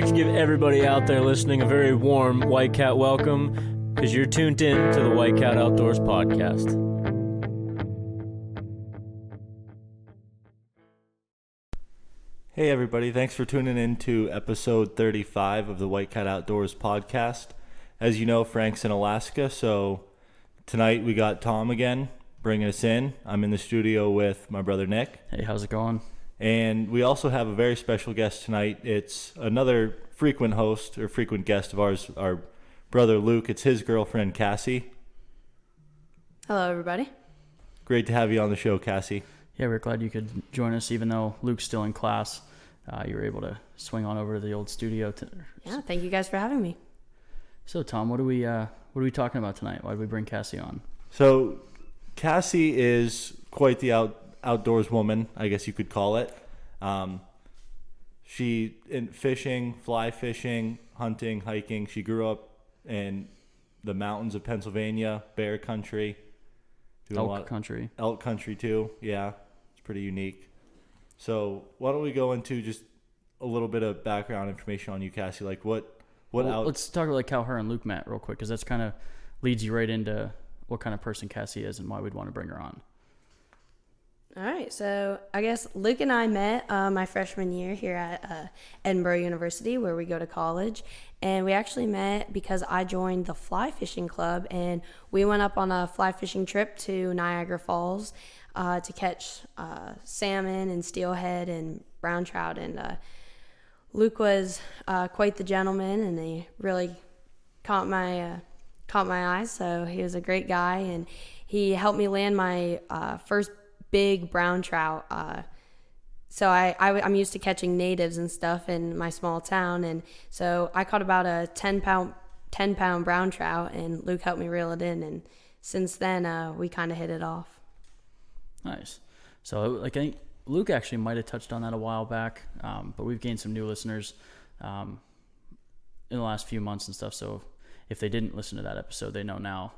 like to give everybody out there listening a very warm White Cat welcome, because you're tuned in to the White Cat Outdoors podcast. Hey everybody, thanks for tuning in to episode 35 of the White Cat Outdoors podcast. As you know, Frank's in Alaska, so tonight we got Tom again bringing us in. I'm in the studio with my brother Nick. Hey, how's it going? And we also have a very special guest tonight. It's another frequent host or frequent guest of ours, our brother Luke. It's his girlfriend, Cassie. Hello, everybody. Great to have you on the show, Cassie. Yeah, we're glad you could join us, even though Luke's still in class. You were able to swing on over to the old studio. Yeah, thank you guys for having me. So, Tom, what are we talking about tonight? Why did we bring Cassie on? So, Cassie is quite the outdoors woman, I guess you could call it. She in fishing, fly fishing, hunting, hiking. She grew up in the mountains of Pennsylvania, bear country. Elk country. Elk country too, yeah. It's pretty unique. So why don't we go into just a little bit of background information on you, Cassie? Like let's talk about like how her and Luke met real quick, because that's kind of leads you right into what kind of person Cassie is and why we'd want to bring her on. All right, so I guess Luke and I met my freshman year here at Edinburgh University, where we go to college, and we actually met because I joined the fly fishing club, and we went up on a fly fishing trip to Niagara Falls to catch salmon and steelhead and brown trout, and Luke was quite the gentleman, and he really caught my eye. So he was a great guy, and he helped me land my first big brown trout. So I'm used to catching natives and stuff in my small town, and so I caught about a 10 pound brown trout, and Luke helped me reel it in, and since then we kind of hit it off. Nice. So like I think Luke actually might have touched on that a while back, but we've gained some new listeners in the last few months and stuff, so if they didn't listen to that episode, they know now.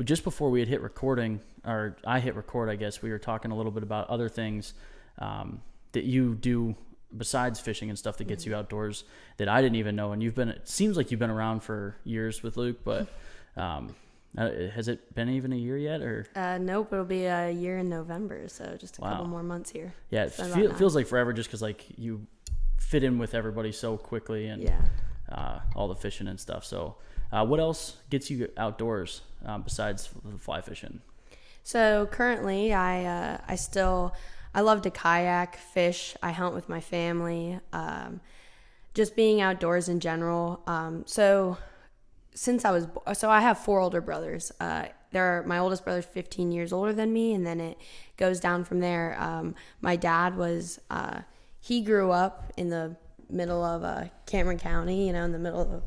Just before we had hit recording, or I hit record, I guess, we were talking a little bit about other things that you do besides fishing and stuff that gets you outdoors that I didn't even know. And it seems like you've been around for years with Luke, but has it been even a year yet? Or Nope, it'll be a year in November, so just a couple more months here. Yeah, it feels like forever just because like you fit in with everybody so quickly and all the fishing and stuff. So what else gets you outdoors besides the fly fishing? So currently I love to kayak, fish, I hunt with my family, just being outdoors in general. So I have 4 older brothers. My oldest brother's 15 years older than me, and then it goes down from there. My dad he grew up in the middle of Cameron County, in the middle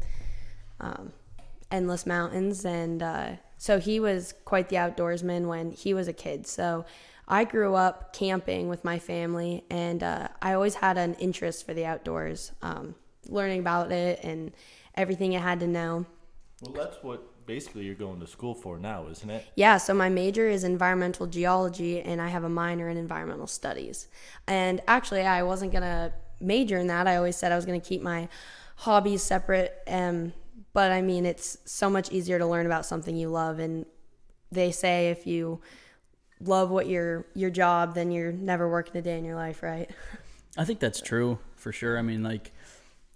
of endless mountains, and so he was quite the outdoorsman when he was a kid. So I grew up camping with my family, and I always had an interest for the outdoors, learning about it and everything it had to know. Well, that's what basically you're going to school for now, isn't it? Yeah, so my major is environmental geology, and I have a minor in environmental studies. And actually, I wasn't going to major in that. I always said I was going to keep my hobbies separate, but I mean, it's so much easier to learn about something you love, and they say if you love what your job, then you're never working a day in your life, right? I think that's true for sure. I mean, like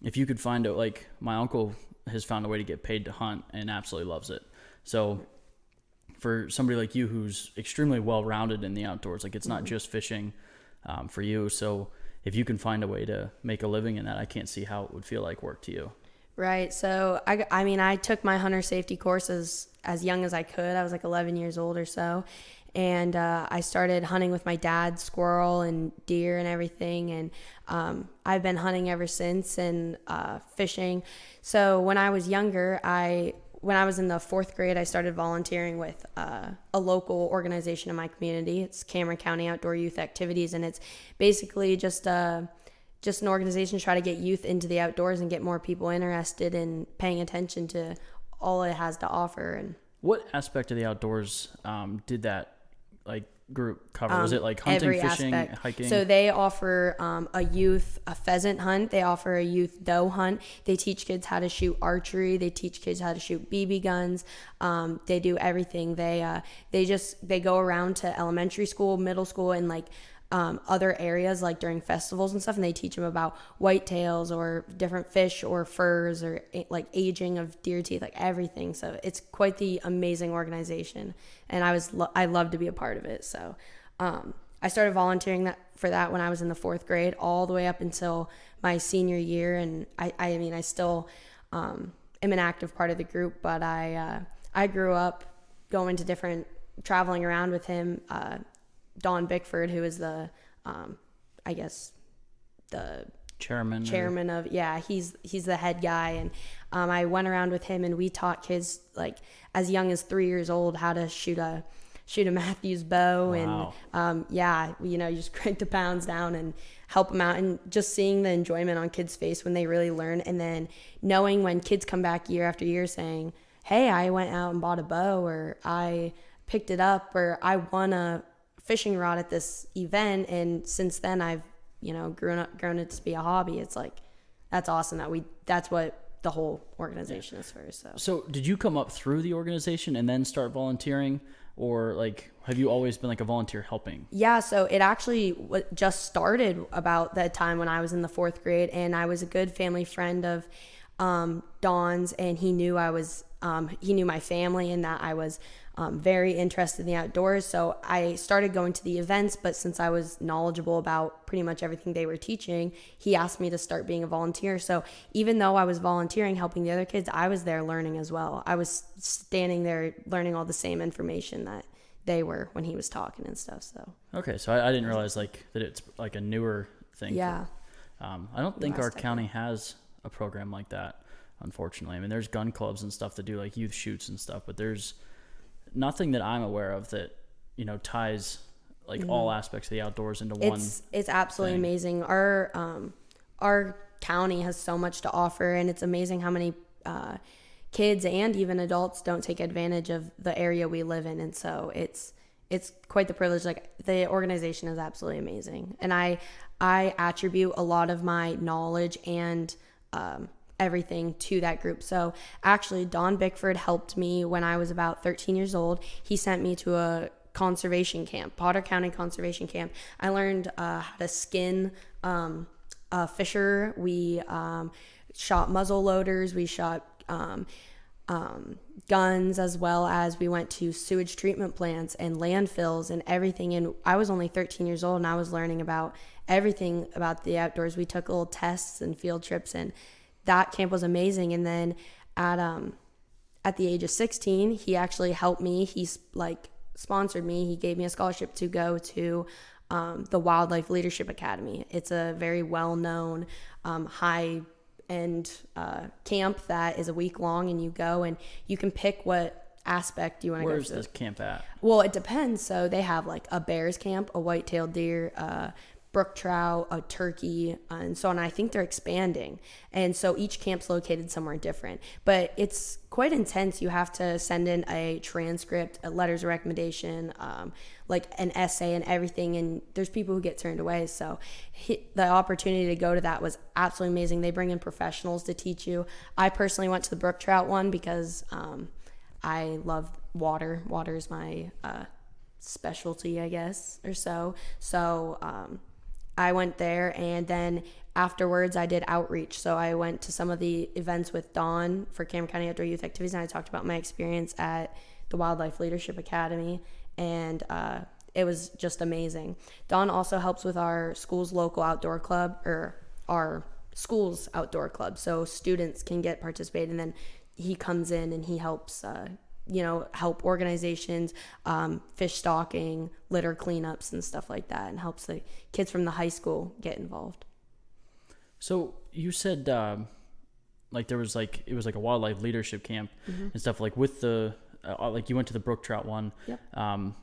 if you could find out, like my uncle has found a way to get paid to hunt and absolutely loves it. So for somebody like you who's extremely well-rounded in the outdoors, like it's not just fishing for you. So if you can find a way to make a living in that, I can't see how it would feel like work to you. Right. So, I took my hunter safety courses as young as I could. I was like 11 years old or so. And I started hunting with my dad, squirrel and deer and everything. And I've been hunting ever since, and fishing. So when I was younger, when I was in the 4th grade, I started volunteering with a local organization in my community. It's Cameron County Outdoor Youth Activities, and it's basically just an organization to try to get youth into the outdoors and get more people interested in paying attention to all it has to offer. And what aspect of the outdoors did that like group cover? Was it like hunting, every fishing, aspect. hiking? So they offer a youth a pheasant hunt. They offer a youth doe hunt. They teach kids how to shoot archery. They teach kids how to shoot BB guns. They do everything. They go around to elementary school, middle school, and like other areas like during festivals and stuff, and they teach them about whitetails or different fish or furs or like aging of deer teeth, like everything. So it's quite the amazing organization, and I love to be a part of it. So I started volunteering for that when I was in the 4th grade all the way up until my senior year, and I mean I still am an active part of the group, but I grew up going to traveling around with him. Don Bickford, who is the chairman of, he's the head guy, and I went around with him, and we taught kids like as young as 3 years old how to shoot a Matthews bow. Wow. And you just crank the pounds down and help them out, and just seeing the enjoyment on kids' face when they really learn, and then knowing when kids come back year after year saying, hey, I went out and bought a bow, or I picked it up, or I won a fishing rod at this event, and since then I've grown it to be a hobby. It's like, that's awesome that's what the whole organization is for. So did you come up through the organization and then start volunteering, or like have you always been like a volunteer helping? Yeah, so it actually just started about that time when I was in the 4th grade, and I was a good family friend of Dawn's, and he knew he knew my family and that I was very interested in the outdoors. So I started going to the events, but since I was knowledgeable about pretty much everything they were teaching, he asked me to start being a volunteer. So even though I was volunteering, helping the other kids, I was there learning as well. I was standing there learning all the same information that they were when he was talking and stuff. So okay, so I didn't realize like that it's like a newer thing. Yeah. I don't think our county has a program like that, unfortunately. I mean, there's gun clubs and stuff that do like youth shoots and stuff, but there's nothing that I'm aware of that ties like all aspects of the outdoors into one. It's absolutely amazing. Our county has so much to offer, and it's amazing how many kids and even adults don't take advantage of the area we live in. And so it's quite the privilege. Like, the organization is absolutely amazing, and I attribute a lot of my knowledge and everything to that group. So actually, Don Bickford helped me when I was about 13 years old. He sent me to a conservation camp, Potter County Conservation Camp. I learned how to skin a fisher. We shot muzzle loaders. We shot guns, as well as we went to sewage treatment plants and landfills and everything. And I was only 13 years old, and I was learning about everything about the outdoors. We took little tests and field trips, and that camp was amazing. And then at the age of 16, he actually helped me. He's like sponsored me. He gave me a scholarship to go to the Wildlife Leadership Academy. It's a very well-known high-end camp that is a week long, and you go and you can pick what aspect you want to go to. Where's this camp at? Well, it depends. So they have like a bear's camp, a white-tailed deer, brook trout, a turkey, and so on. I think they're expanding, and so each camp's located somewhere different, but it's quite intense. You have to send in a transcript, a letters of recommendation, like an essay and everything, and there's people who get turned away. So the opportunity to go to that was absolutely amazing. They bring in professionals to teach you. I personally went to the brook trout one because I love water. Water is my specialty, I guess, or so. I went there, and then afterwards I did outreach. So I went to some of the events with Dawn for Cameron County Outdoor Youth Activities, and I talked about my experience at the Wildlife Leadership Academy, and it was just amazing. Dawn also helps with our school's local outdoor club, or our school's outdoor club, so students can get participated, and then he comes in and he helps help organizations, fish stocking, litter cleanups and stuff like that, and helps the kids from the high school get involved. So you said like there was like, it was like a wildlife leadership camp and stuff, like with the like you went to the brook trout one. Yep.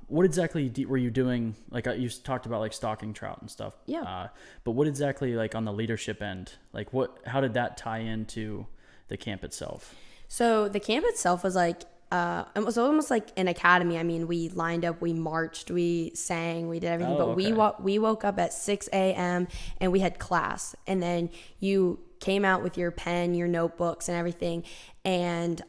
What exactly were you doing? Like you talked about like stocking trout and stuff. Yeah. But what exactly, like on the leadership end, like how did that tie into the camp itself? So the camp itself was like it was almost like an academy. I mean, we lined up, we marched, we sang, we did everything. Oh, okay. But we woke up at 6 a.m. and we had class. And then you came out with your pen, your notebooks, and everything, and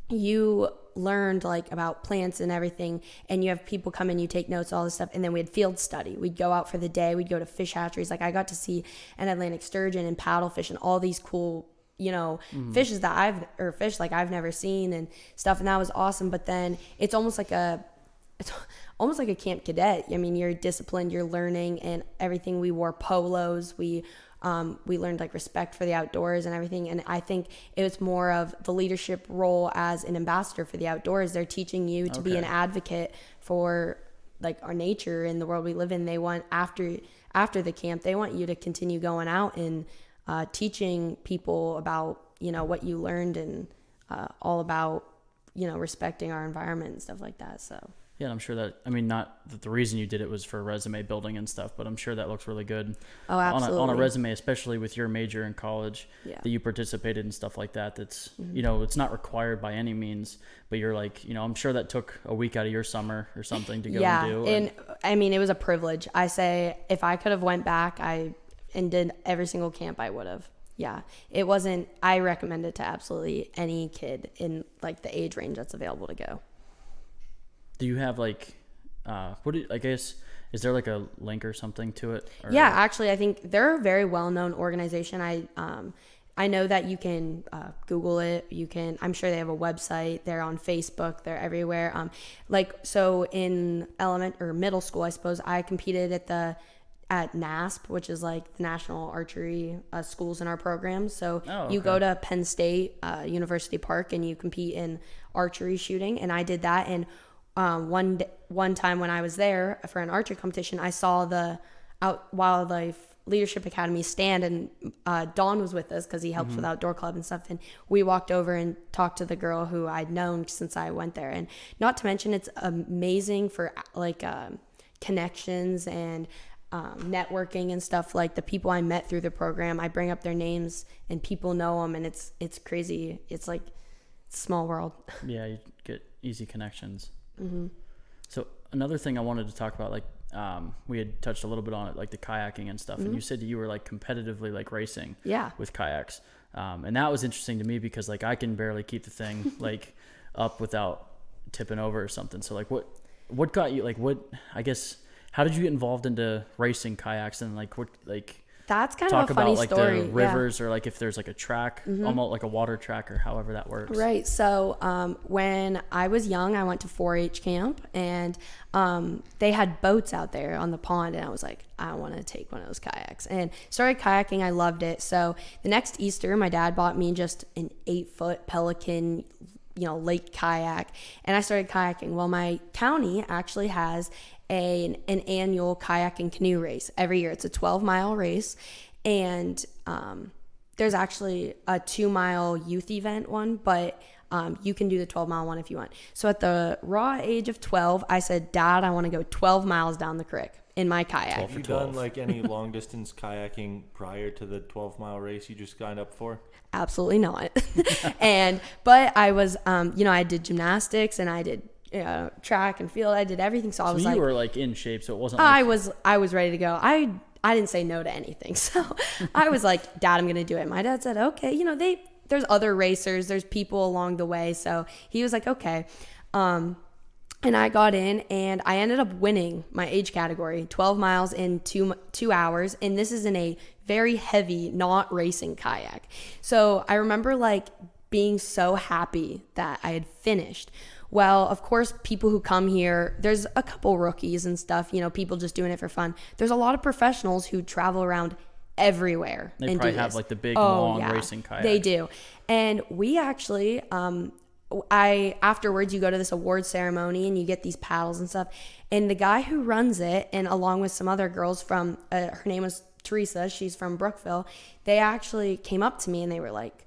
you learned like about plants and everything, and you have people come in, you take notes, all this stuff. And then we had field study. We'd go out for the day, we'd go to fish hatcheries. Like I got to see an Atlantic sturgeon and paddlefish and all these cool fishes that I've never seen and stuff, and that was awesome. But then it's almost like a camp cadet. I mean, you're disciplined, you're learning and everything. We wore polos, we learned like respect for the outdoors and everything. And I think it was more of the leadership role as an ambassador for the outdoors. They're teaching you to be an advocate for like our nature and the world we live in. They want after the camp, they want you to continue going out and teaching people about, what you learned and all about, respecting our environment and stuff like that. So. Yeah, I'm sure that, not that the reason you did it was for resume building and stuff, but I'm sure that looks really good. Oh, absolutely. On a resume, especially with your major in college, that you participated in stuff like that. That's, it's not required by any means, but you're like, I'm sure that took a week out of your summer or something to go and do. And it was a privilege. I say if I could have went back, and did every single camp, I would have. Yeah, it wasn't, I recommend it to absolutely any kid in like the age range that's available to go. Do you have like, is there like a link or something to it? Or? Yeah, actually, I think they're a very well-known organization. I know that you can Google it. I'm sure they have a website. They're on Facebook. They're everywhere. So in middle school, I suppose I competed at NASP, which is like the National Archery schools in our program. So you go to Penn State University Park and you compete in archery shooting. And I did that. And one time when I was there for an archery competition, I saw the Wildlife Leadership Academy stand, and Don was with us because he helps with outdoor club and stuff. And we walked over and talked to the girl who I'd known since I went there. And not to mention, it's amazing for like connections and networking and stuff. Like the people I met through the program, I bring up their names and people know them, and it's crazy. It's like small world. Yeah, you get easy connections. So another thing I wanted to talk about, like we had touched a little bit on it, like the kayaking and stuff, and you said you were like competitively like racing with kayaks, and that was interesting to me because like I can barely keep the thing like up without tipping over or something. So like what got you, like how did you get involved into racing kayaks, and like that's kind of a funny like story. The rivers, or like if there's like a track, almost like a water track, or however that works. Right. So when I was young, I went to 4-H camp, and they had boats out there on the pond, and I was like, I want to take one of those kayaks, and started kayaking. I loved it. So the next Easter, my dad bought me just an 8-foot Pelican, lake kayak, and I started kayaking. Well, my county actually has an annual kayak and canoe race every year. It's a 12-mile race, and there's actually a 2-mile youth event one, but you can do the 12-mile one if you want. So at the raw age of 12, I said, Dad, I want to go 12 miles down the creek in my kayak. Have you done like any long distance kayaking prior to the 12-mile race you just signed up for? Absolutely not. But I was, I did gymnastics and I did track and field. I did everything. So I was you were like in shape, so it wasn't I was ready to go. I didn't say no to anything. So I was like, Dad, I'm going to do it. My dad said, okay, there's other racers, there's people along the way. So he was like, okay. And I got in and I ended up winning my age category, 12 miles in 2 hours. And this is in a very heavy, not racing kayak. So I remember like being so happy that I had finished. Well, of course, people who come here, there's a couple rookies and stuff, people just doing it for fun. There's a lot of professionals who travel around everywhere. They probably have like the big, long racing kayaks. They do. And we actually, afterwards you go to this award ceremony and you get these paddles and stuff. And the guy who runs it, and along with some other girls from, her name was Teresa, she's from Brookville, they actually came up to me and they were like,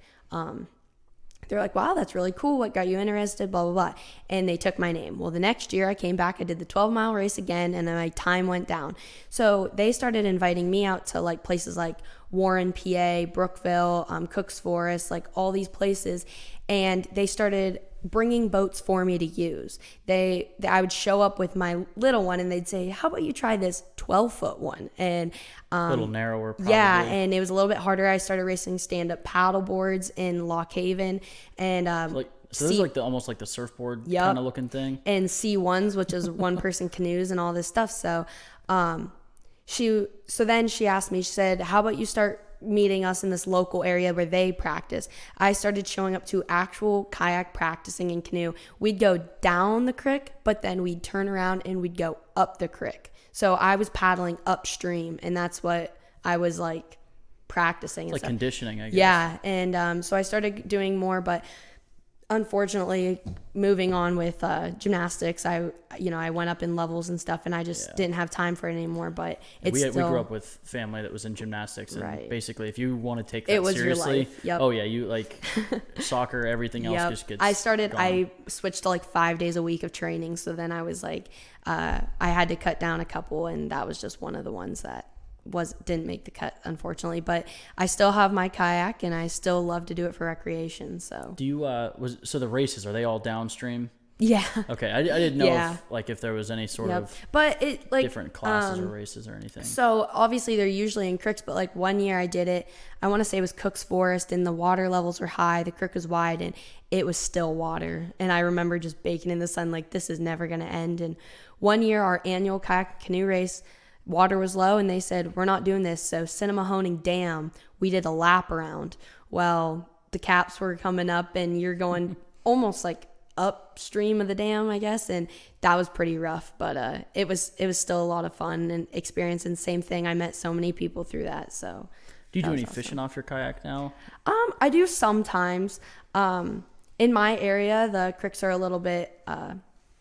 they're like, wow, that's really cool. What got you interested? Blah, blah, blah. And they took my name. Well, the next year I came back, I did the 12-mile race again, and then my time went down. So they started inviting me out to like places like Warren, PA, Brookville, Cook's Forest, like all these places. And they started bringing boats for me to use. I would show up with my little one and they'd say, how about you try this 12-foot one? And A little narrower, probably. yeah, and it was a little bit harder. I started racing stand-up paddle boards in Lock Haven, and So this is like almost like the surfboard kind of looking thing. And C1s, which is one-person canoes and all this stuff. So then she asked me, she said, how about you start meeting us in this local area where they practice? I started showing up to actual kayak practicing in canoe. We'd go down the creek, but then we'd turn around and we'd go up the creek. So I was paddling upstream, and that's what I was like practicing. It's like conditioning, I guess. Yeah, and so I started doing more, but unfortunately, moving on with gymnastics, I went up in levels and stuff, and I just didn't have time for it anymore. But we grew up with family that was in gymnastics, and basically, if you want to take that it was seriously, your life. Yep. Oh yeah, you like soccer, everything else just gets. I switched to like 5 days a week of training, so then I was like, I had to cut down a couple, and that was just one of the ones that didn't make the cut, unfortunately. But I still have my kayak, and I still love to do it for recreation. So do you so the races, are they all downstream? Yeah. Okay, I didn't know if there was any sort of but it like different classes or races or anything. So obviously they're usually in creeks, but like one year I did it, I want to say it was Cook's Forest, and the water levels were high, the creek was wide, and it was still water. And I remember just baking in the sun like, this is never going to end. And one year, our annual kayak canoe race, water was low, and they said, we're not doing this. So Cinemahoning Dam, we did a lap around. Well, the caps were coming up, and you're going almost like upstream of the dam, I guess, and that was pretty rough. But it was still a lot of fun and experience. And same thing, I met so many people through that. So do you do any fishing off your kayak now? I do sometimes. In my area, the creeks are a little bit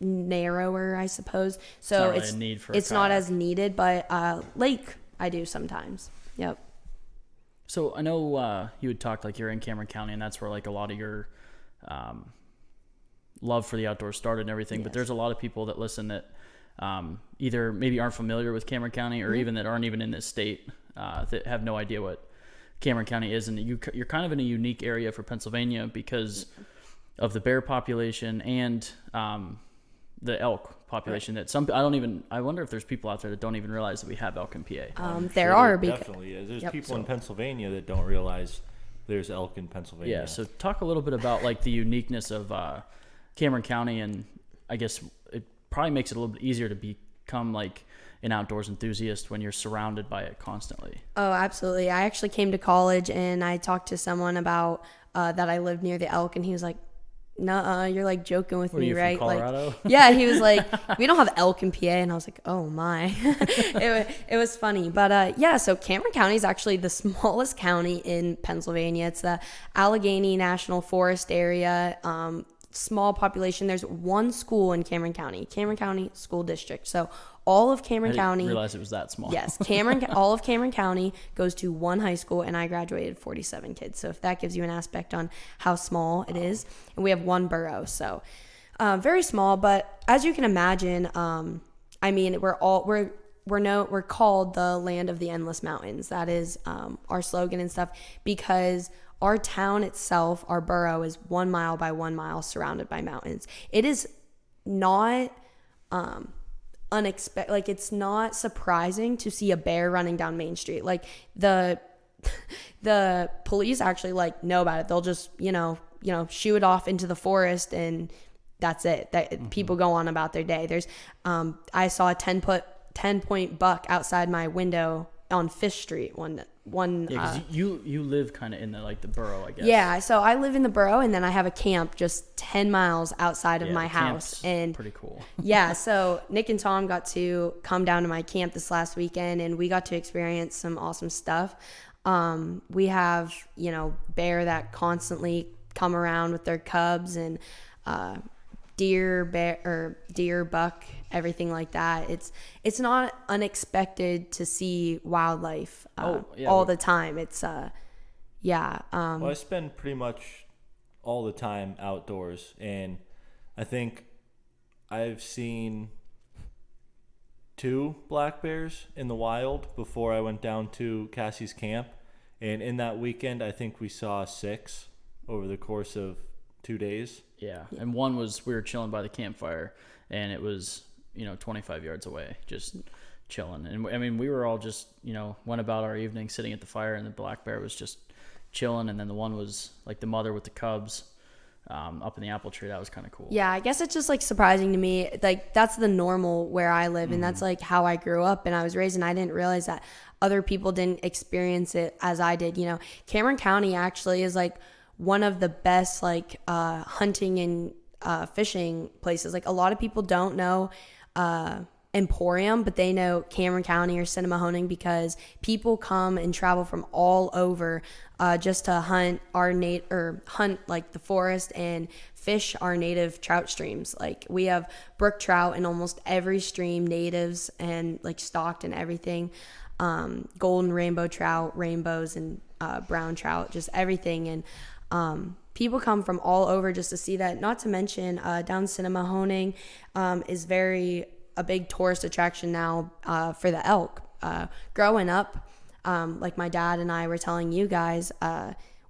narrower, I suppose. So it's not as needed, but lake I do sometimes. Yep. So I know you had talked like you're in Cameron County, and that's where like a lot of your love for the outdoors started and everything. Yes. But there's a lot of people that listen that either maybe aren't familiar with Cameron County, or even that aren't even in this state, that have no idea what Cameron County is. And you're kind of in a unique area for Pennsylvania because of the bear population and the elk population. Right. That I wonder if there's people out there that don't even realize that we have elk in PA. There definitely is. There's people in Pennsylvania that don't realize there's elk in Pennsylvania. Yeah, so talk a little bit about like the uniqueness of Cameron County, and I guess it probably makes it a little bit easier to become like an outdoors enthusiast when you're surrounded by it constantly. Oh, absolutely. I actually came to college, and I talked to someone about that I lived near the elk, and he was like, nuh-uh, you're like joking with me, right? From Colorado? Like, yeah, he was like, we don't have elk in PA, and I was like, oh my. it was funny. But so Cameron County is actually the smallest county in Pennsylvania. It's the Allegheny National Forest area. Small population. There's one school in Cameron County School District. So all of Cameron County. I didn't realize it was that small. Yes, all of Cameron County goes to one high school, and I graduated 47 kids. So if that gives you an aspect on how small it is, and we have one borough, so very small. But as you can imagine, I mean, we're called the land of the endless mountains. That is our slogan and stuff, because our town itself, our borough, is 1 mile by 1 mile surrounded by mountains. It is not unexpected. Like, it's not surprising to see a bear running down Main Street. Like, the police actually like know about it. They'll just shoo it off into the forest, and that's it. People go on about their day. There's I saw a 10-point buck outside my window on Fish Street one. Yeah, 'cause you live kind of in the borough, I guess. Yeah, so I live in the borough, and then I have a camp just 10 miles outside of my house. And pretty cool. Yeah, so Nick and Tom got to come down to my camp this last weekend, and we got to experience some awesome stuff. We have bear that constantly come around with their cubs, and deer, buck, everything like that. It's not unexpected to see wildlife all the time. It's well, I spend pretty much all the time outdoors, and I think I've seen 2 black bears in the wild before I went down to Cassie's camp, and in that weekend I think we saw 6 over the course of 2 days. Yeah. And one was, we were chilling by the campfire, and it was, 25 yards away, just chilling. And I mean, we were all just, went about our evening sitting at the fire, and the black bear was just chilling. And then the one was like the mother with the cubs up in the apple tree. That was kind of cool. Yeah, I guess it's just like surprising to me. Like that's the normal where I live, and that's like how I grew up and I was raised, and I didn't realize that other people didn't experience it as I did. Cameron County actually is like one of the best like hunting and fishing places. Like a lot of people don't know Emporium, but they know Cameron County or Cinemahoning because people come and travel from all over just to hunt hunt like the forest and fish our native trout streams. Like we have brook trout in almost every stream, natives and like stocked and everything. Golden rainbow trout, rainbows and brown trout, just everything. And people come from all over just to see that. Not to mention down Cinemahoning is a big tourist attraction now for the elk. Growing up, like my dad and I were telling you guys,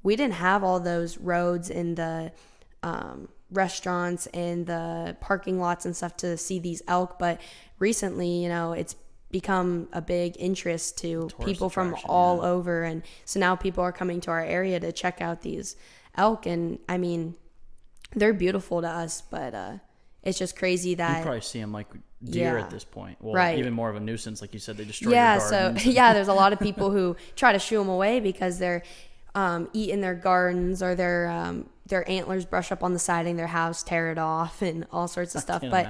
we didn't have all those roads and the restaurants and the parking lots and stuff to see these elk. But recently, it's become a big interest to people from all over. And so now people are coming to our area to check out these elk. And I mean, they're beautiful to us, but it's just crazy that you probably see them like deer at this point. Well, right. Even more of a nuisance, like you said, they destroy your gardens. So there's a lot of people who try to shoo them away because they're eating their gardens, or their antlers brush up on the siding of their house, tear it off, and all sorts of stuff. But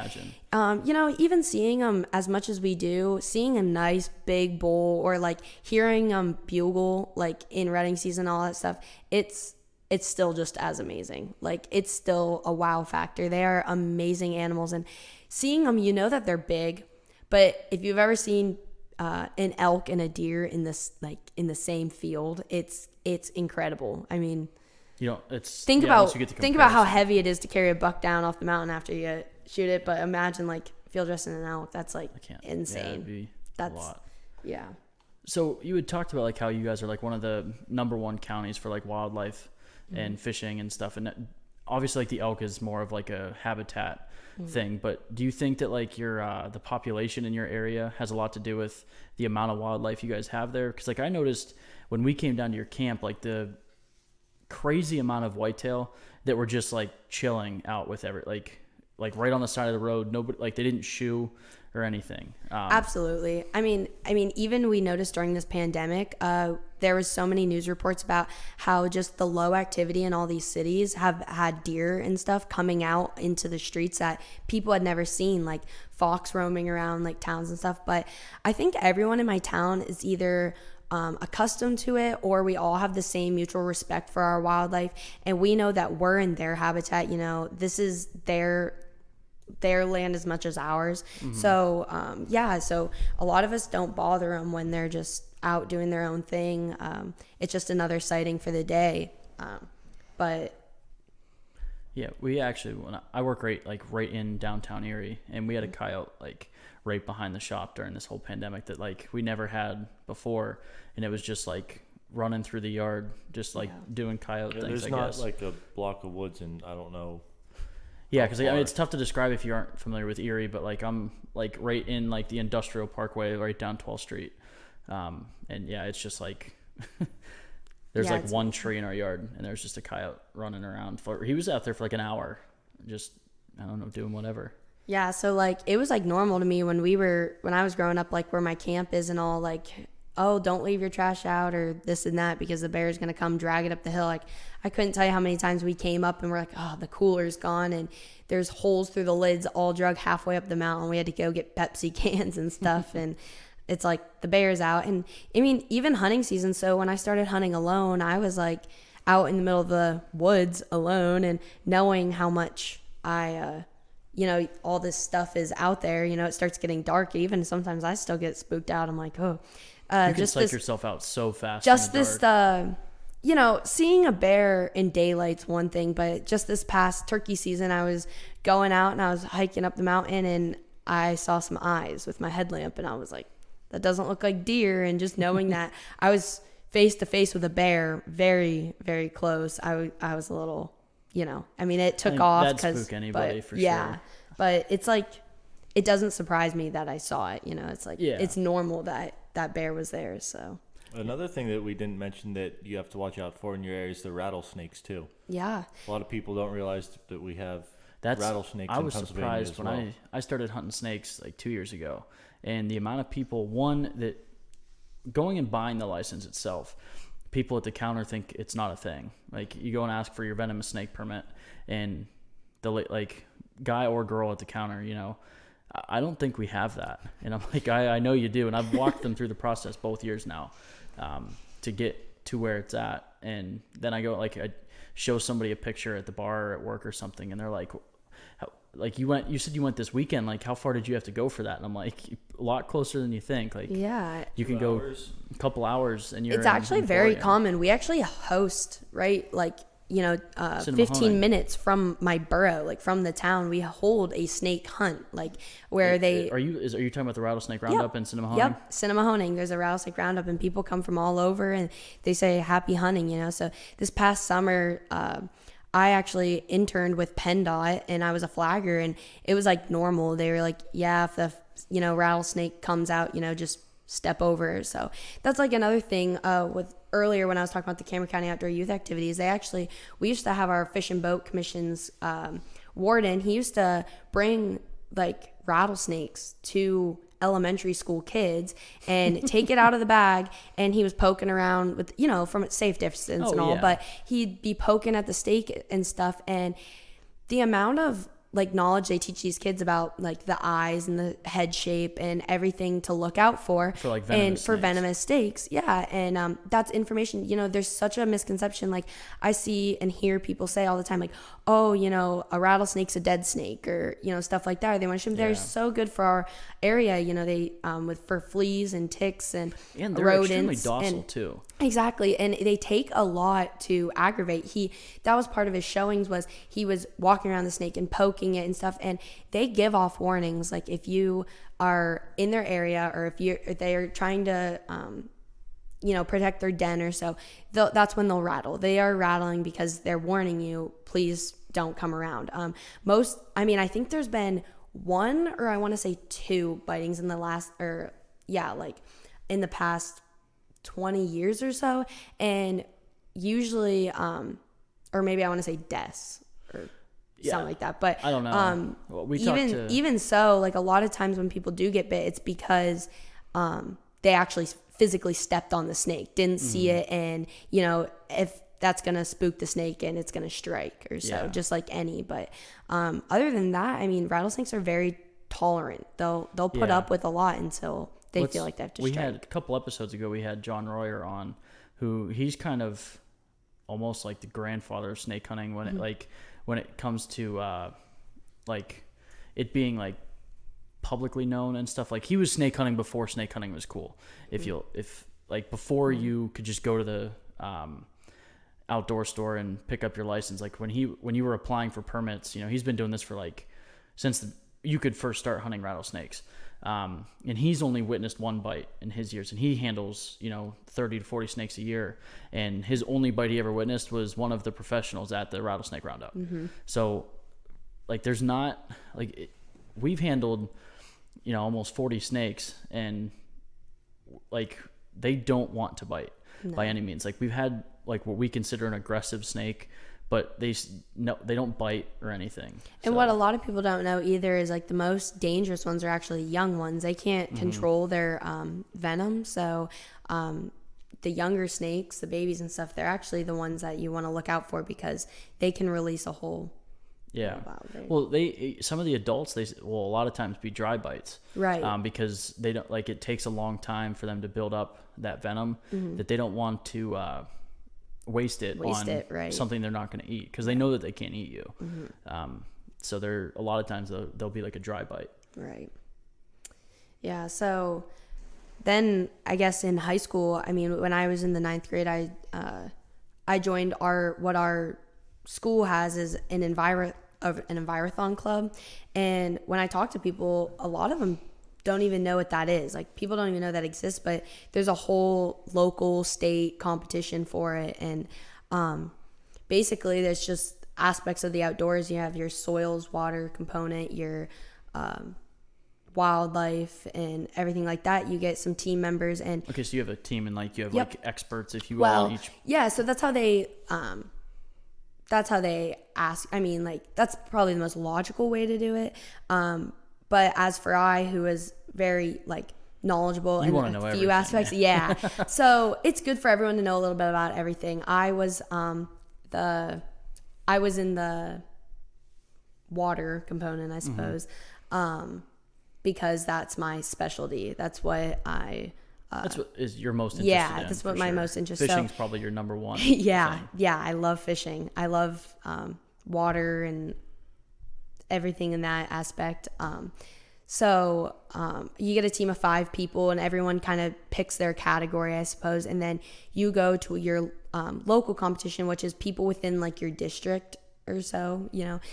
imagine. Even seeing them as much as we do, seeing a nice big bull, or like hearing them bugle like in rutting season, all that stuff, it's still just as amazing. Like it's still a wow factor. They are amazing animals, and seeing them, that they're big. But if you've ever seen an elk and a deer in the same field, it's incredible. I mean, think about how heavy it is to carry a buck down off the mountain after you shoot it. But imagine like field dressing an elk. That's like insane. Yeah, it'd be a lot. Yeah. So you had talked about like how you guys are like one of the number one counties for like wildlife and fishing and stuff, and obviously like the elk is more of like a habitat thing, but do you think that like your the population in your area has a lot to do with the amount of wildlife you guys have there? Because like I noticed when we came down to your camp, like the crazy amount of whitetail that were just like chilling out with like right on the side of the road. Nobody, like they didn't shoo or anything. Absolutely. I mean, even we noticed during this pandemic, there was so many news reports about how just the low activity in all these cities have had deer and stuff coming out into the streets that people had never seen, like fox roaming around like towns and stuff. But I think everyone in my town is either accustomed to it, or we all have the same mutual respect for our wildlife, and we know that we're in their habitat. This is their land as much as ours. So so a lot of us don't bother them when they're just out doing their own thing. It's just another sighting for the day. But yeah, we actually, when I work right in downtown Erie, and we had a coyote like right behind the shop during this whole pandemic that like we never had before, and it was just like running through the yard, just like doing coyote things. There's not like a block of woods, and I don't know. Yeah, because it's tough to describe if you aren't familiar with Erie, but like I'm like right in like the industrial parkway, right down 12th Street, and yeah, it's just like there's like one tree in our yard, and there's just a coyote running around. He was out there for like an hour, just I don't know, doing whatever. Yeah, so like it was like normal to me when I was growing up, like where my camp is and all, like, oh, don't leave your trash out or this and that because the bear's gonna come drag it up the hill. Like I couldn't tell you how many times we came up and we're like, oh, the cooler's gone and there's holes through the lids all drug halfway up the mountain. We had to go get Pepsi cans and stuff and it's like the bear's out. And I mean, even hunting season. So when I started hunting alone, I was like out in the middle of the woods alone, and knowing how much all this stuff is out there, it starts getting dark. Even sometimes I still get spooked out. I'm like, oh, you can psych yourself out so fast. Just this, seeing a bear in daylight's one thing, but just this past turkey season, I was going out and I was hiking up the mountain and I saw some eyes with my headlamp, and I was like, that doesn't look like deer. And just knowing that I was face to face with a bear, very, very close, I was a little I mean, it took think off that'd because, spook anybody for yeah, sure. but it's like, it doesn't surprise me that I saw it. It's like, Yeah. it's normal that bear was there. So Another thing that we didn't mention that you have to watch out for in your area is the rattlesnakes too. yeah, A lot of people don't realize that we have That's rattlesnakes I in was Pennsylvania surprised as when well. I started hunting snakes like 2 years ago, and the amount of people, one, that going and buying the license itself, people at the counter think it's not a thing. Like, you go and ask for your venomous snake permit, and the like guy or girl at the counter, I don't think we have that. And I'm like, I know you do, and I've walked them through the process both years now, to get to where it's at. And then I go, like, I show somebody a picture at the bar or at work or something, and they're like, you said you went this weekend, like, how far did you have to go for that? And I'm like, a lot closer than you think. Like, yeah. you can go a couple hours, and you're It's actually very Emporium. common. We actually host, right? Like, 15 minutes from my borough, like from the town, we hold a snake hunt, like where they. Are you talking about the rattlesnake roundup in Cinemahoning? Yep, Cinemahoning. There's a rattlesnake roundup, and people come from all over, and they say happy hunting. So this past summer, I actually interned with PennDOT, and I was a flagger, and it was like normal. They were like, yeah, if the rattlesnake comes out, just step over. So that's like another thing with earlier when I was talking about the Cameron County Outdoor Youth Activities. We used to have our Fish and Boat Commission's warden. He used to bring like rattlesnakes to elementary school kids and take it out of the bag, and he was poking around with, from a safe distance and all, but he'd be poking at the stake and stuff. And the amount of like knowledge they teach these kids about like the eyes and the head shape and everything to look out for like venomous snakes. Yeah. And that's information. There's such a misconception. Like, I see and hear people say all the time, like, oh, a rattlesnake's a dead snake, or stuff like that. Or they want to shoot. They're so good for our area. They for fleas and ticks and they're rodents. extremely docile too. Exactly. And they take a lot to aggravate. That was part of his showings, was he was walking around the snake and poking it and stuff. And they give off warnings. Like, if you are in their area, or if they are trying to, protect their den or so, that's when they'll rattle. They are rattling because they're warning you, please don't come around. I think there's been one, or I want to say two bitings in the past 20 years or so, and usually or maybe I want to say deaths or something like that, but I don't know. Even so, like, a lot of times when people do get bit, it's because they actually physically stepped on the snake, didn't see it, and if that's gonna spook the snake and it's gonna strike or so, just like any. But other than that, rattlesnakes are very tolerant. They'll put up with a lot until they feel like they have to strike. We had a couple episodes ago, we had John Royer on, who he's kind of almost like the grandfather of snake hunting when it comes to like it being like publicly known and stuff. Like, he was snake hunting before snake hunting was cool. Before you could just go to the outdoor store and pick up your license. Like, when you were applying for permits, he's been doing this for since you could first start hunting rattlesnakes. And he's only witnessed one bite in his years, and he handles 30 to 40 snakes a year, and his only bite he ever witnessed was one of the professionals at the rattlesnake roundup. So there's not we've handled almost 40 snakes, and they don't want to bite by any means. We've had what we consider an aggressive snake, but they don't bite or anything. And what a lot of people don't know either is the most dangerous ones are actually young ones. They can't control their venom. So the younger snakes, the babies and stuff, they're actually the ones that you want to look out for, because they can release a whole. Yeah. Well, some of the adults, a lot of times be dry bites. Right. Because they don't it takes a long time for them to build up that venom, that they don't want to waste it on something they're not going to eat, because they know that they can't eat you. So they're a lot of times they'll be like a dry bite. Right. Yeah. So then I guess in high school, when I was in the 9th grade, I joined what our school has is an envirothon club. And when I talk to people, a lot of them don't even know what that is. People don't even know that exists, but there's a whole local, state competition for it. And basically there's just aspects of the outdoors. You have your soils, water component, your wildlife, and everything like that. You get some team members, and Okay, so you have a team and like you have Yep. like experts, if you will, well, on each. yeah. So that's how they ask. I mean, like that's probably the most logical way to do it. But as for I, who is very like knowledgeable in wanna a know few everything, aspects, yeah. So it's good for everyone to know a little bit about everything. I was in the water component, I suppose, because that's my specialty. That's what That's what is your most interested yeah, in. that's for what my sure. most interest. Fishing's So, probably your number one. yeah, thing. yeah, I love fishing. I love water and everything in that aspect. So you get a team of 5 people, and everyone kind of picks their category, I suppose, and then you go to your local competition, which is people within like your district or so,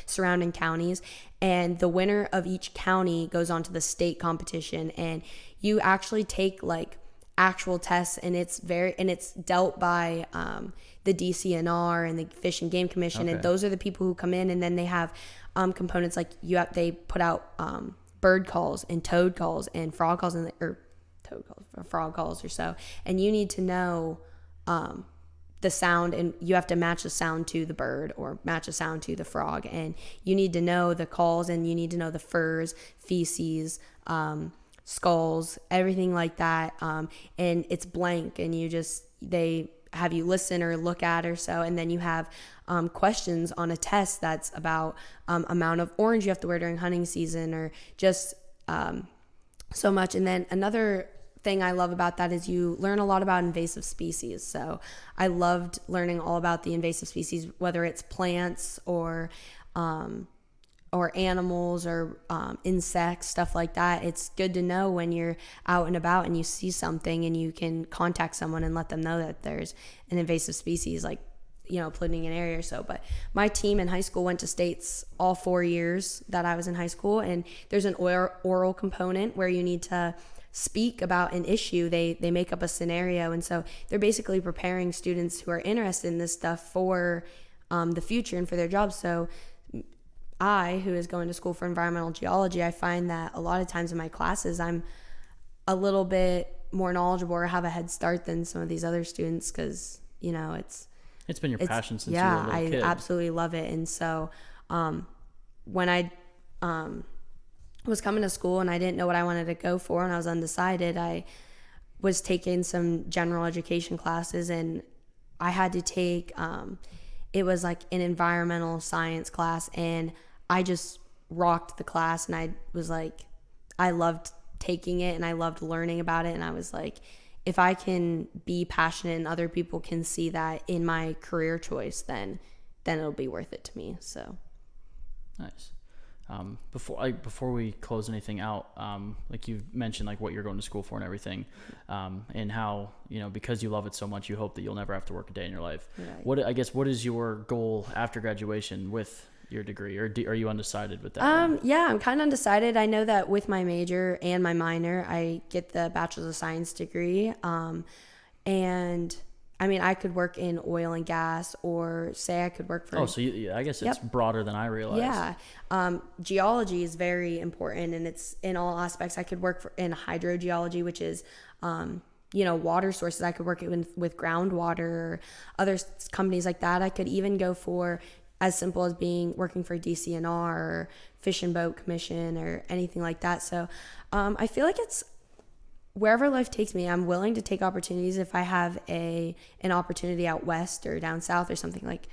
surrounding counties, and the winner of each county goes on to the state competition, and you actually take like actual tests, and it's dealt by the DCNR and the Fish and Game Commission, Okay. and those are the people who come in, and then they have components like they put out bird calls and toad calls and frog calls or frog calls or so, and you need to know the sound, and you have to match the sound to the bird or match the sound to the frog, and you need to know the calls, and you need to know the furs, feces, skulls, everything like that, and it's blank, and they have you listen or look at or so, and then you have questions on a test that's about amount of orange you have to wear during hunting season, or just so much. And then another thing I love about that is you learn a lot about invasive species. So I loved learning all about the invasive species, whether it's plants or animals or insects, stuff like that. It's good to know when you're out and about and you see something, and you can contact someone and let them know that there's an invasive species, like, polluting an area or so. But my team in high school went to states all 4 years that I was in high school, and there's an oral component where you need to speak about an issue. They make up a scenario, and so they're basically preparing students who are interested in this stuff for the future and for their jobs. So I, who is going to school for environmental geology, I find that a lot of times in my classes I'm a little bit more knowledgeable or have a head start than some of these other students, because It's been your passion since you were a little kid. I absolutely love it. And so when I was coming to school and I didn't know what I wanted to go for, and I was undecided, I was taking some general education classes, and I had to take it was like an environmental science class, and I just rocked the class, and I was like, I loved taking it and I loved learning about it, and I was like, if I can be passionate and other people can see that in my career choice, then it'll be worth it to me. So Nice. Before we close anything out, like you mentioned, like what you're going to school for and everything, and how, because you love it so much, you hope that you'll never have to work a day in your life. Right. What is your goal after graduation with your degree, or are you undecided with that? Yeah, I'm kind of undecided. I know that with my major and my minor, I get the Bachelor's of Science degree. And I mean, I could work in oil and gas, or say I could work for... So I guess it's broader than I realized. Yeah. Geology is very important, and it's in all aspects. I could work in hydrogeology, which is, water sources. I could work with groundwater or other companies like that. I could even go for as simple as working for DCNR or Fish and Boat Commission or anything like that. So I feel like it's wherever life takes me. I'm willing to take opportunities. If I have an opportunity out west or down south or something, like,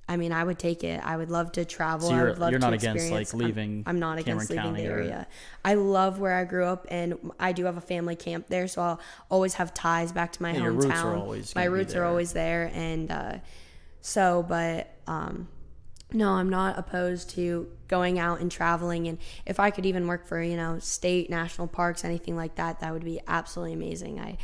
I mean, I would take it. I would love to travel. So I would love you're to not experience. against like leaving. I'm not against Cameron leaving the County area. I love where I grew up, and I do have a family camp there, so I'll always have ties back to my hometown. Your roots are always my gonna be roots are there. always there, and no, I'm not opposed to going out and traveling. And if I could even work for, state, national parks, anything like that, that would be absolutely amazing.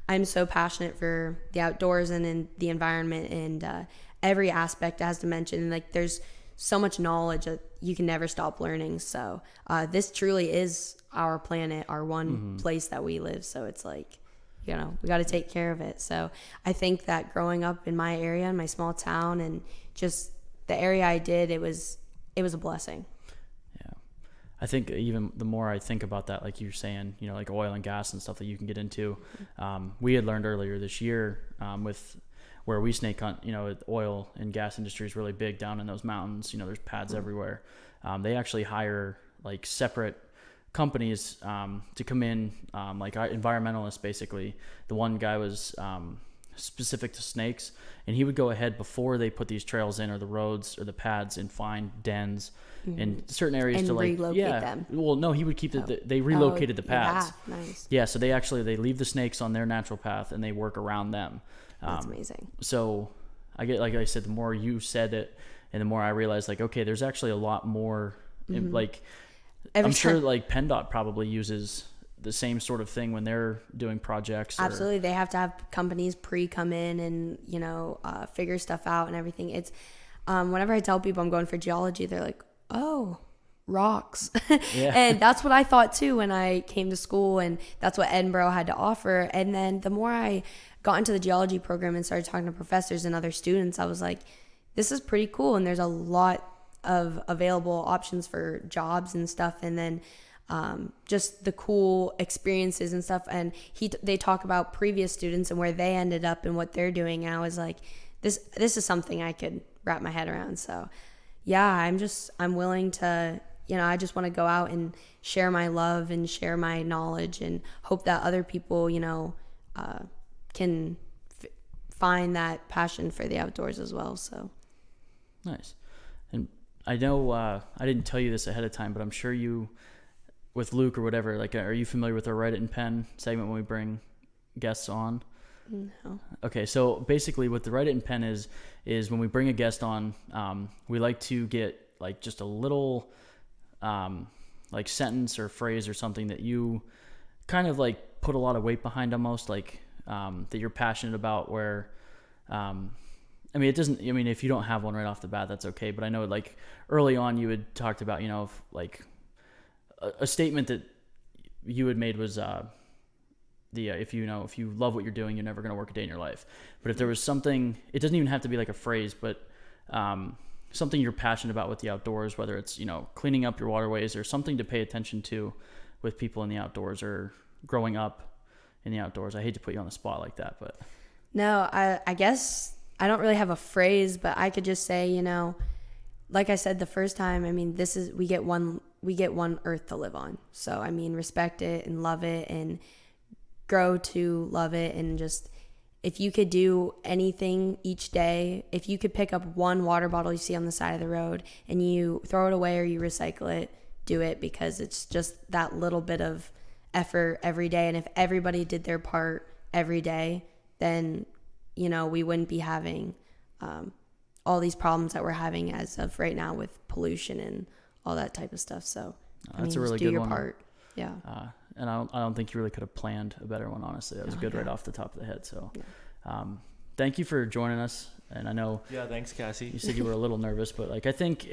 I'm so passionate for the outdoors and in the environment, and every aspect, as to mention, like there's so much knowledge that you can never stop learning. So this truly is our planet, our one place that we live. So it's like, we got to take care of it. So I think that growing up in my area, in my small town, and just the area I did, it was a blessing. Yeah. I think even the more I think about that, like you're saying, you know, like oil and gas and stuff that you can get into, we had learned earlier this year with where we snake hunt, you know, oil and gas industry is really big down in those mountains. You know, there's pads everywhere. They actually hire like separate companies to come in, like environmentalists basically. The one guy was specific to snakes, and he would go ahead before they put these trails in or the roads or the pads and find dens in certain areas And to like relocate them. Well, no, he would keep they relocated the pads. Nice. Yeah, so they leave the snakes on their natural path and they work around them. That's amazing. So I get, like I said, the more you said it and the more I realized, like, okay, there's actually a lot more like I'm sure like PennDOT probably uses the same sort of thing when they're doing projects. Absolutely. They have to have companies come in and, you know, figure stuff out and everything. It's whenever I tell people I'm going for geology, they're like, oh, rocks. Yeah. And that's what I thought too when I came to school, and that's what Edinboro had to offer. And then the more I got into the geology program and started talking to professors and other students, I was like, this is pretty cool. And there's a lot of available options for jobs and stuff. And then just the cool experiences and stuff. And they talk about previous students and where they ended up and what they're doing. And I was like, this is something I could wrap my head around. So yeah, I'm willing to, you know, I just want to go out and share my love and share my knowledge and hope that other people, you know, can find that passion for the outdoors as well. So nice. And I know I didn't tell you this ahead of time, but I'm sure you, with Luke or whatever, like, are you familiar with our Write It in Pen segment when we bring guests on? No. Okay, so basically what the Write It in Pen is when we bring a guest on, we like to get like just a little like sentence or phrase or something that you kind of like put a lot of weight behind almost, like that you're passionate about, where I mean, if you don't have one right off the bat, that's okay. But I know like early on you had talked about, you know, like a statement that you had made was if you love what you're doing, you're never going to work a day in your life. But if there was something, it doesn't even have to be like a phrase, but something you're passionate about with the outdoors, whether it's, you know, cleaning up your waterways or something to pay attention to with people in the outdoors or growing up in the outdoors. I hate to put you on the spot like that, but no, I guess I don't really have a phrase, but I could just say, you know, like I said the first time, I mean, we get one earth to live on. So, I mean, respect it and love it and grow to love it. And just, if you could do anything each day, if you could pick up one water bottle you see on the side of the road and you throw it away or you recycle it, do it, because it's just that little bit of effort every day. And if everybody did their part every day, then, you know, we wouldn't be having all these problems that we're having as of right now with pollution and all that type of stuff. So that's a really just good do your one. part. Yeah. And I don't think you really could have planned a better one, honestly. That was good right off the top of the head. So thank you for joining us. And I know thanks, Cassie. You said you were a little nervous, but like I think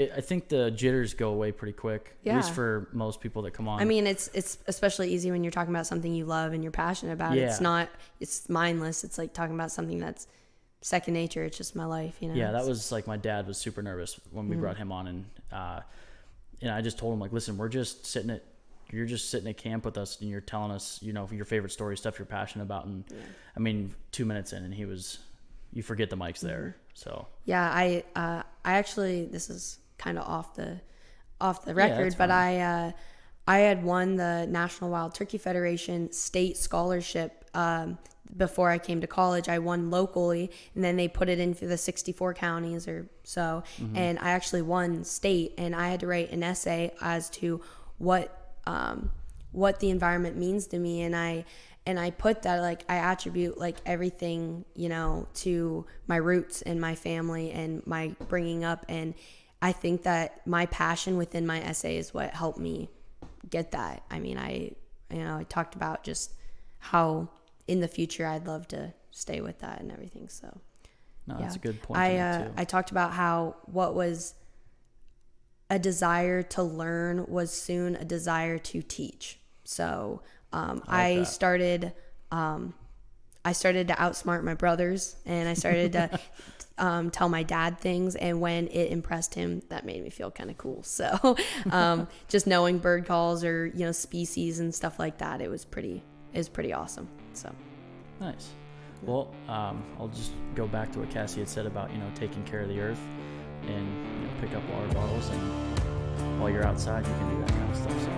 the jitters go away pretty quick. Yeah. At least for most people that come on. I mean, it's especially easy when you're talking about something you love and you're passionate about. Yeah. It's mindless. It's like talking about something that's second nature. It's just my life, you know? Yeah, that was like, my dad was super nervous when we brought him on, and I just told him, like, listen, you're just sitting at camp with us and you're telling us, you know, your favorite story, stuff you're passionate about. And I mean, 2 minutes in and you forget the mic's there. So yeah, I actually, this is kind of off the record, but I had won the National Wild Turkey Federation state scholarship before I came to college. I won locally, and then they put it in for the 64 counties or so. And I actually won state, and I had to write an essay as to what the environment means to me. And I put that, like, I attribute like everything, you know, to my roots and my family and my bringing up. And I think that my passion within my essay is what helped me get that. I mean, I talked about just how in the future I'd love to stay with that and everything. So no, that's a good point. I talked about how what was a desire to learn was soon a desire to teach. So I started I started to outsmart my brothers, and I started to tell my dad things, and when it impressed him, that made me feel kind of cool. So just knowing bird calls or, you know, species and stuff like that, it was pretty awesome. So nice. Well, I'll just go back to what Cassie had said about, you know, taking care of the earth and, you know, pick up water bottles, and while you're outside you can do that kind of stuff. So